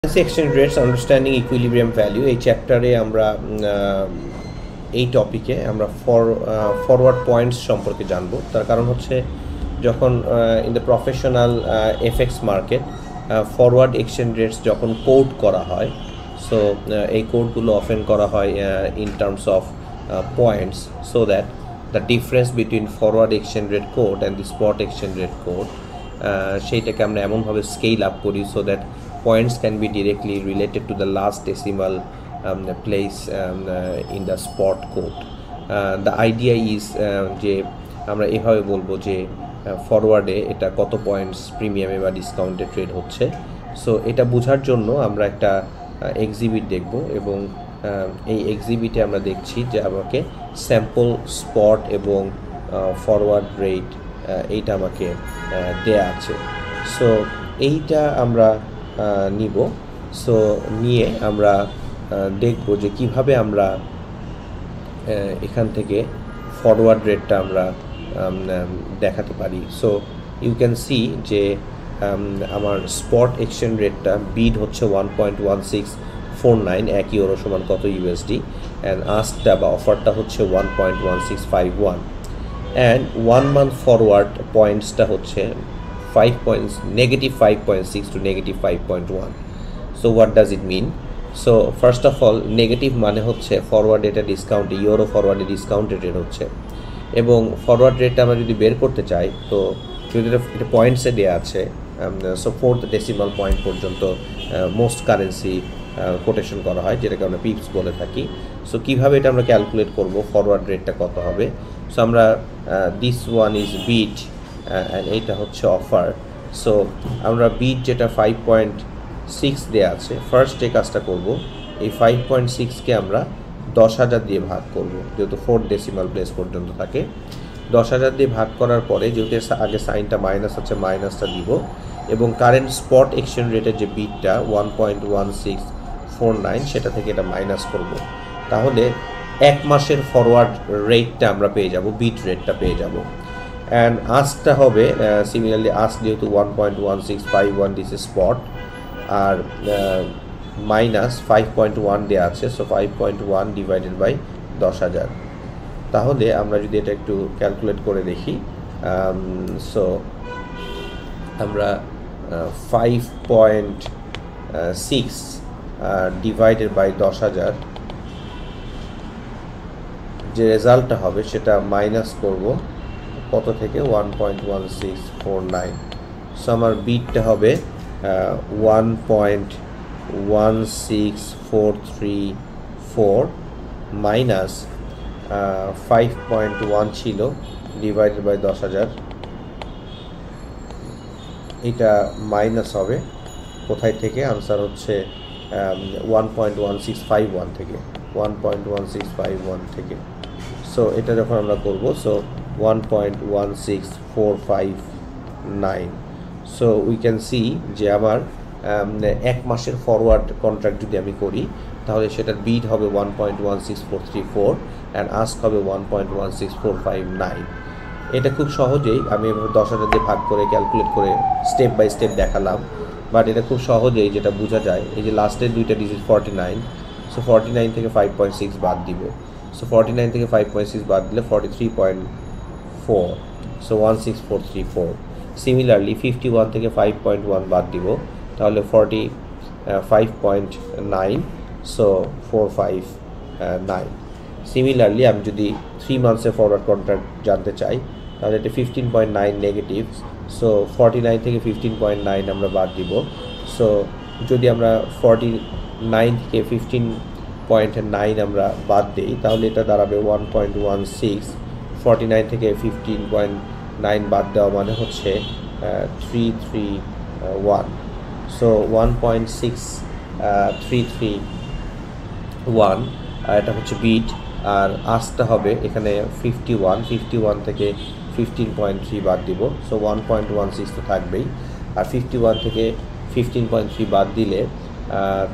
Exchange rates understanding equilibrium value এই চ্যাপ্টারে আমরা এই টপিকে আমরা ফরওয়ার্ড পয়েন্টস সম্পর্কে জানবো। তার কারণ হচ্ছে যখন in the professional FX market forward exchange rates যখন কোট করা হয়, সো এই কোডগুলো অফেন করা হয় in terms of points, so that the difference between forward exchange rate code and the spot exchange rate code সেইটাকে আমরা এমনভাবে স্কেল আপ করি so that points can be directly related to the last decimal place in the spot code. The idea is যে আমরা এভাবে বলবো যে ফরওয়ার্ডে এটা কত পয়েন্টস প্রিমিয়ামে বা ডিসকাউন্টে ট্রেড হচ্ছে। সো এটা বোঝার জন্য আমরা একটা এক্সিবিট দেখব এবং এই এক্সিবিটে আমরা দেখছি যে আমাকে স্যাম্পল স্পট এবং ফরওয়ার্ড রেট এইটা আমাকে দেয়া আছে। সো এইটা আমরা নিব। সো নিয়ে আমরা দেখব যে কিভাবে আমরা এখান থেকে ফরওয়ার্ড রেটটা আমরা দেখাতে পারি। সো ইউ ক্যান সি যে আমার স্পট এক্সচেঞ্জ রেটটা বিড হচ্ছে 1.1649, 1 ইউরো সমান কত ইউএসডি, অ্যান্ড আস্কটা বা অফারটা হচ্ছে 1.1651, অ্যান্ড 1 মান্থ ফরওয়ার্ড পয়েন্টসটা হচ্ছে -5.6 to -5.1. So what does it mean? So first of all, negative মানে হচ্ছে ফরওয়ার্ড রেটে ডিসকাউন্টে ইউরো ফরওয়ার্ডে ডিসকাউন্টেড রেট হচ্ছে, এবং ফরওয়ার্ড রেটটা আমরা যদি বের করতে চাই তো যদি এটা পয়েন্টসে দেওয়া আছে, সো 4th ডেসিমাল পয়েন্ট পর্যন্ত মোস্ট কারেন্সি কোটেশন করা হয়, যেটাকে আমরা পিপস বলে থাকি। সো কীভাবে এটা আমরা ক্যালকুলেট করব ফরওয়ার্ড রেটটা কত হবে? সো আমরা this one is bit and এইটা হচ্ছে অফার। সো আমরা বিট যেটা 5.6 দেওয়া আছে, ফার্স্ট যে কাজটা করব, এই 5.6কে আমরা 10,000 দিয়ে ভাগ করব, যেহেতু 4th ডেসিমাল প্লেস পর্যন্ত থাকে। 10,000 দিয়ে ভাগ করার পরে যেহেতু আগে সাইনটা মাইনাস আছে, মাইনাসটা দিব, এবং কারেন্ট স্পট এক্সচেঞ্জ রেটের যে বিটটা 1.1649 সেটা থেকে এটা মাইনাস করব। তাহলে এক মাসের ফরওয়ার্ড রেটটা আমরা পেয়ে যাব, বিট রেটটা পেয়ে যাব। অ্যান্ড আস্কটা হবে সিমিলারলি আস্ক যেহেতু 1.1651 দিস স্পট, আর মাইনাস 5.1 দেওয়া আছে, সো 5.1 ডিভাইডেড বাই 10,000। তাহলে আমরা যদি এটা একটু ক্যালকুলেট করে দেখি, সো আমরা 5.6 ডিভাইডেড বাই 10,000 যে রেজাল্টটা হবে সেটা মাইনাস করব কত থেকে 1.1649। সো আমার বিটটা হবে 1.16434 মাইনাস 5.1 ছিল ডিভাইডেড বাই 10,000, এটা মাইনাস হবে কোথায় থেকে? আনসার হচ্ছে 1.1651 থেকে, 1.1651 থেকে। সো এটা যখন আমরা করব, so 1.16459। So we can see যে আমার এক মাসের ফরওয়ার্ড কন্ট্রাক্ট যদি আমি করি তাহলে সেটার বিড হবে 1.16434 অ্যান্ড আস্ক হবে 1.16459। এটা খুব সহজেই আমি 10,000 দিয়ে ভাগ করে ক্যালকুলেট করে স্টেপ বাই স্টেপ দেখালাম, বাট এটা খুব সহজেই যেটা বোঝা যায়, এই যে লাস্টের দুইটা ডিজিট 49, সো 49 থেকে 5.6 বাদ দিব। সো 49 থেকে 5.6 বাদ দিলে 43.4, সো 16434। সিমিলারলি 51 থেকে 5.1 বাদ দিব, তাহলে 45.9, সো 459। সিমিলারলি আমি যদি 3 মান্থসের ফরওয়ার্ড কন্ট্রাক্ট জানতে চাই তাহলে এটা 15.9 নেগেটিভ, সো 49 থেকে 15.9 আমরা বাদ দিব। সো যদি আমরা 49 থেকে 15.9 আমরা বাদ দিই তাহলে এটা দাঁড়াবে 1.16। 49 থেকে 15.9 বাদ দেওয়া মানে হচ্ছে 331, সো 1.6331 এটা হচ্ছে বিট। আর আস্কটা হবে এখানে 51 থেকে 15.3 বাদ দিব, সো 1.16 তো থাকবেই, আর 51 থেকে 15.3 বাদ দিলে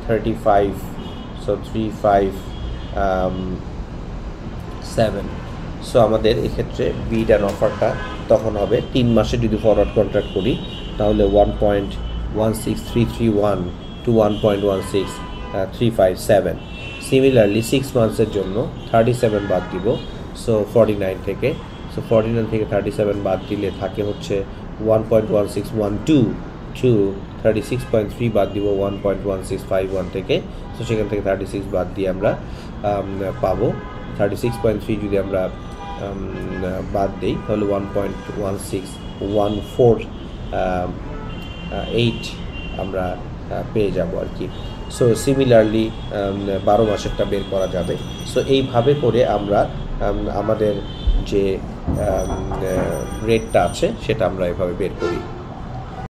35, সো 357। সো আমাদের এক্ষেত্রে বিড অ্যান্ড অফারটা তখন হবে 3 মাসে যদি ফরওয়ার্ড কন্ট্রাক্ট করি তাহলে 1.16331 টু 1.16357। সিমিলারলি 6 মান্থসের জন্য 37 বাদ দিব, সো 49 থেকে, সো 49 থেকে 37 বাদ দিলে থাকে হচ্ছে 1.1612 টু 36.3 বাদ দিব 1.1651 থেকে, সো সেখান থেকে 36 বাদ দিয়ে আমরা পাবো 36.3। যদি আমরা বাদ দিই তাহলে 1.16148 আমরা পেয়ে যাব আর কি। সো সিমিলারলি 12 মাসেরটা বের করা যাবে। সো এইভাবে করে আমরা আমাদের যে রেটটা আছে সেটা আমরা এভাবে বের করি।